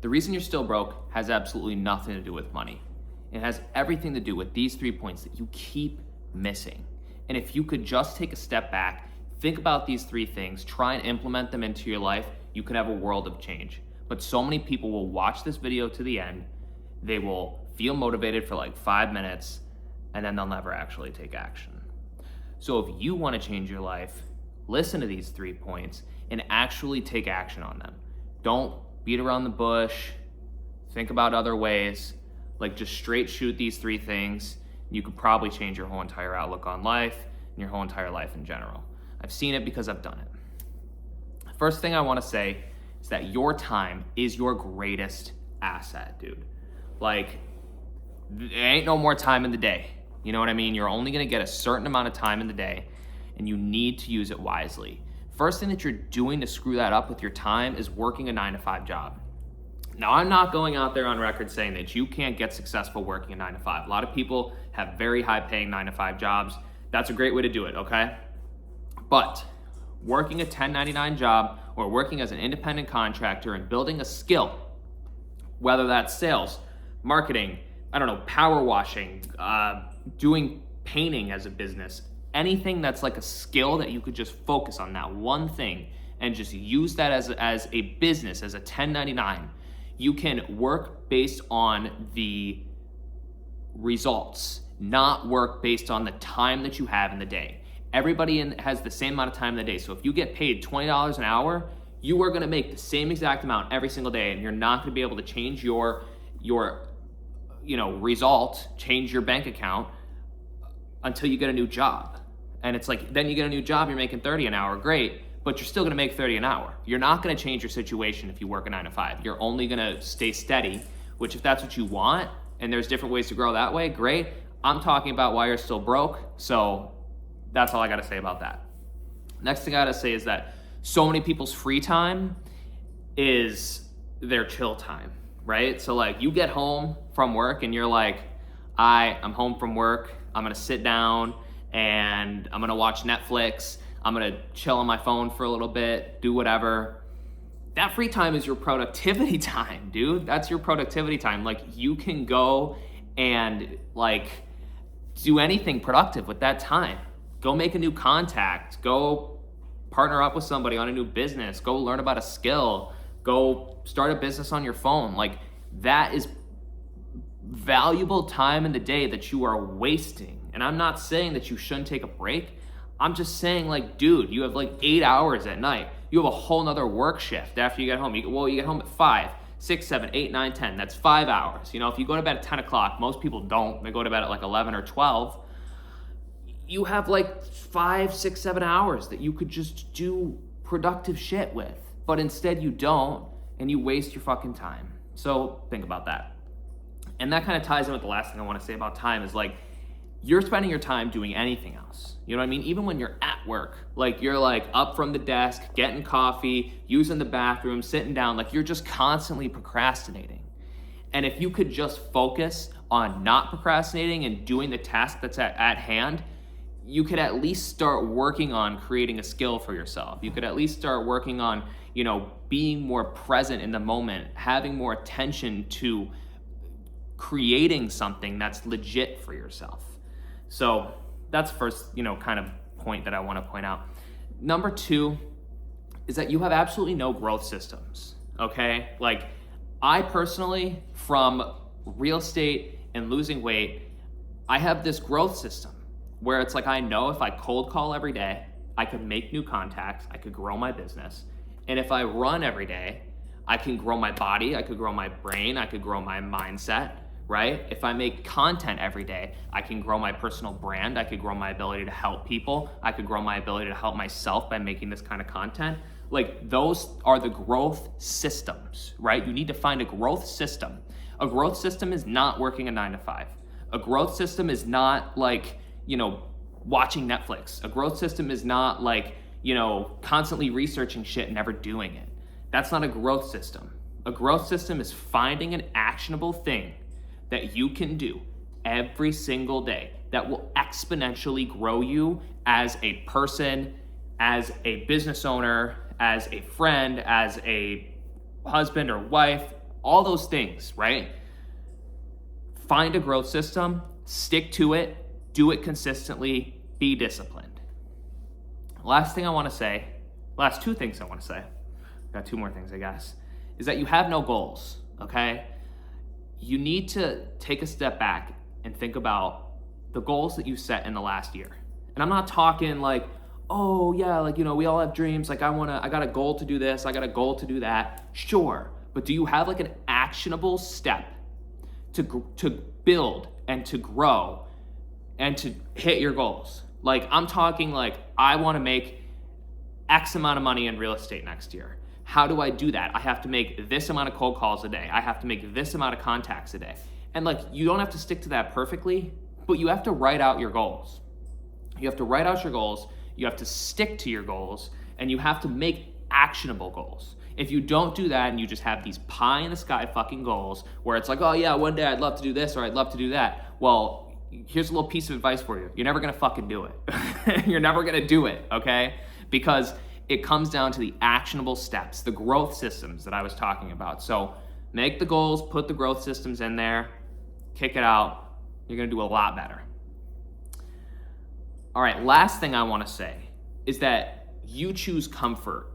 The reason you're still broke has absolutely nothing to do with money. It has everything to do with these 3 points that you keep missing. And if you could just take a step back, think about these 3 things, try and implement them into your life, you could have a world of change. But so many people will watch this video to the end, they will feel motivated for like 5 minutes, and then they'll never actually take action. So if you want to change your life, listen to these 3 points and actually take action on them. Don't beat around the bush, think about other ways, like just straight shoot these 3 things. You could probably change your whole entire outlook on life and your whole entire life in general. I've seen it because I've done it. First thing I want to say is that your time is your greatest asset, dude. Like, there ain't no more time in the day. You know what I mean? You're only going to get a certain amount of time in the day, and you need to use it wisely. First thing that you're doing to screw that up with your time is working a 9-to-5 job. Now, I'm not going out there on record saying that you can't get successful working a 9-to-5. A lot of people have very high-paying 9-to-5 jobs. That's a great way to do it, okay? But working a 1099 job or working as an independent contractor and building a skill, whether that's sales, marketing, power washing, doing painting as a business, anything that's like a skill that you could just focus on that one thing and just use that as a business, as a 1099. You can work based on the results, not work based on the time that you have in the day. Everybody has the same amount of time in the day. So if you get paid $20 an hour, you are gonna make the same exact amount every single day, and you're not gonna be able to change your result, change your bank account until you get a new job. And it's like, then you get a new job, you're making 30 an hour, great, but you're still gonna make 30 an hour. You're not gonna change your situation if you work a 9-to-5. You're only gonna stay steady, which if that's what you want, and there's different ways to grow that way, great. I'm talking about why you're still broke, so that's all I gotta say about that. Next thing I gotta say is that so many people's free time is their chill time, right? So like you get home from work and you're like, I'm home from work, I'm gonna sit down and I'm gonna watch Netflix, I'm gonna chill on my phone for a little bit, do whatever. That free time is your productivity time, dude. That's your productivity time. Like you can go and like do anything productive with that time. Go make a new contact, go partner up with somebody on a new business, go learn about a skill, go start a business on your phone. Like that is valuable time in the day that you are wasting. And I'm not saying that you shouldn't take a break. I'm just saying like, dude, you have like 8 hours at night. You have a whole nother work shift after you get home. You get home at 5, 6, 7, 8, 9, 10. That's 5 hours. If you go to bed at 10 o'clock, most people don't. They go to bed at like 11 or 12. You have like 5, 6, 7 hours that you could just do productive shit with. But instead you don't, and you waste your fucking time. So think about that. And that kind of ties in with the last thing I want to say about time is like, you're spending your time doing anything else. You know what I mean? Even when you're at work, like you're like up from the desk, getting coffee, using the bathroom, sitting down, like you're just constantly procrastinating. And if you could just focus on not procrastinating and doing the task that's at hand, you could at least start working on creating a skill for yourself. You could at least start working on, being more present in the moment, having more attention to creating something that's legit for yourself. So that's first, kind of point that I want to point out. Number 2 is that you have absolutely no growth systems, okay? Like I personally, from real estate and losing weight, I have this growth system where it's like, I know if I cold call every day, I could make new contacts, I could grow my business. And if I run every day, I can grow my body, I could grow my brain, I could grow my mindset, right? If I make content every day, I can grow my personal brand, I could grow my ability to help people, I could grow my ability to help myself by making this kind of content. Like those are the growth systems, right? You need to find a growth system. A growth system is not working a 9-to-5. A growth system is not like, watching Netflix. A growth system is not like, constantly researching shit and never doing it. That's not a growth system. A growth system is finding an actionable thing that you can do every single day that will exponentially grow you as a person, as a business owner, as a friend, as a husband or wife, all those things, right? Find a growth system, stick to it, do it consistently, be disciplined. Last two things I want to say, got two more things, I guess, is that you have no goals, okay? You need to take a step back and think about the goals that you set in the last year. And I'm not talking like, oh yeah, like, you know, we all have dreams. Like I got a goal to do this. I got a goal to do that. Sure. But do you have like an actionable step to build and to grow and to hit your goals? Like I'm talking like, I want to make X amount of money in real estate next year. How do I do that? I have to make this amount of cold calls a day. I have to make this amount of contacts a day. And like, you don't have to stick to that perfectly, but you have to write out your goals. You have to write out your goals. You have to stick to your goals, and you have to make actionable goals. If you don't do that and you just have these pie in the sky fucking goals where it's like, oh yeah, one day I'd love to do this or I'd love to do that. Well, here's a little piece of advice for you. You're never gonna fucking do it. You're never gonna do it, okay? Because it comes down to the actionable steps, the growth systems that I was talking about. So make the goals, put the growth systems in there, kick it out. You're gonna do a lot better. All right, last thing I wanna say is that you choose comfort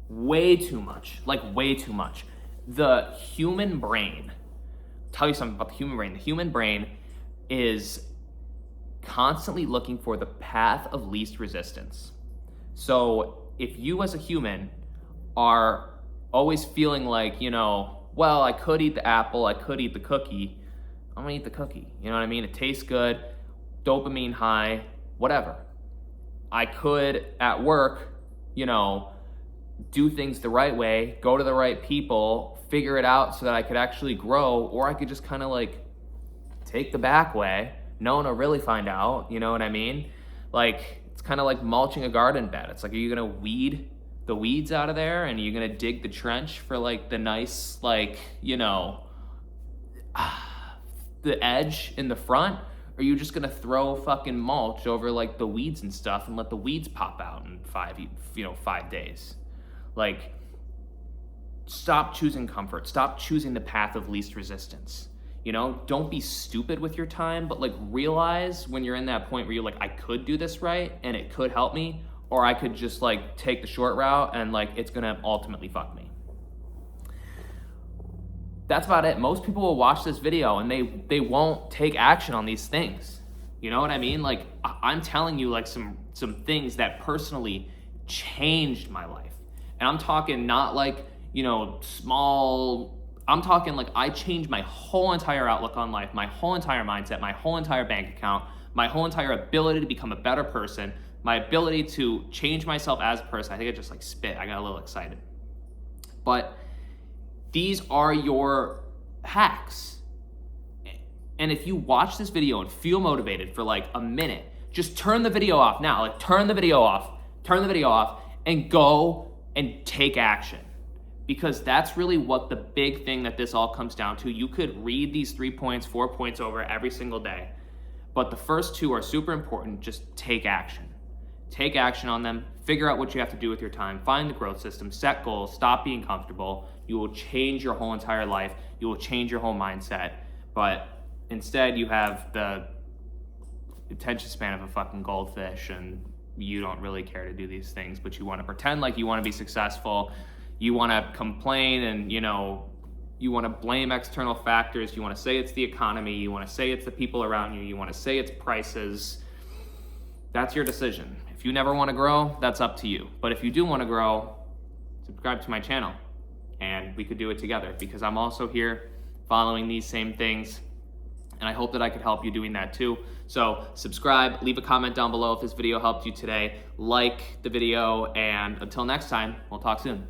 way too much, like way too much. The human brain, I'll tell you something about the human brain. The human brain is constantly looking for the path of least resistance. So if you as a human are always feeling like, you know, well, I could eat the apple, I could eat the cookie, I'm gonna eat the cookie. You know what I mean? It tastes good, dopamine high, whatever. I could at work, you know, do things the right way, go to the right people, figure it out so that I could actually grow, or I could just kind of like take the back way. No one will really find out, you know what I mean? Like, it's kind of like mulching a garden bed. It's like, are you gonna weed the weeds out of there, and are you gonna dig the trench for like the nice, like, you know, the edge in the front? Or are you just gonna throw fucking mulch over like the weeds and stuff and let the weeds pop out in 5 days? Like, stop choosing comfort. Stop choosing the path of least resistance. You know, don't be stupid with your time, but like realize when you're in that point where you're like, I could do this right and it could help me, or I could just like take the short route and like it's gonna ultimately fuck me. That's about it. Most people will watch this video and they won't take action on these things. You know what I mean? Like, I'm telling you like some things that personally changed my life. And I'm talking not like, you know, small, I'm talking like I changed my whole entire outlook on life, my whole entire mindset, my whole entire bank account, my whole entire ability to become a better person, my ability to change myself as a person. I think I just like spit. I got a little excited. But these are your hacks. And if you watch this video and feel motivated for like a minute, just turn the video off now. Like turn the video off and go and take action. Because that's really what the big thing that this all comes down to. You could read these 3 points, 4 points over every single day, but the first two are super important. Just take action. Take action on them. Figure out what you have to do with your time. Find the growth system. Set goals. Stop being comfortable. You will change your whole entire life. You will change your whole mindset. But instead, you have the attention span of a fucking goldfish, and you don't really care to do these things, but you want to pretend like you want to be successful. You want to complain and, you know, you want to blame external factors. You want to say it's the economy. You want to say it's the people around you. You want to say it's prices. That's your decision. If you never want to grow, that's up to you. But if you do want to grow, subscribe to my channel and we could do it together, because I'm also here following these same things. And I hope that I could help you doing that too. So subscribe, leave a comment down below if this video helped you today, like the video, and until next time, we'll talk soon.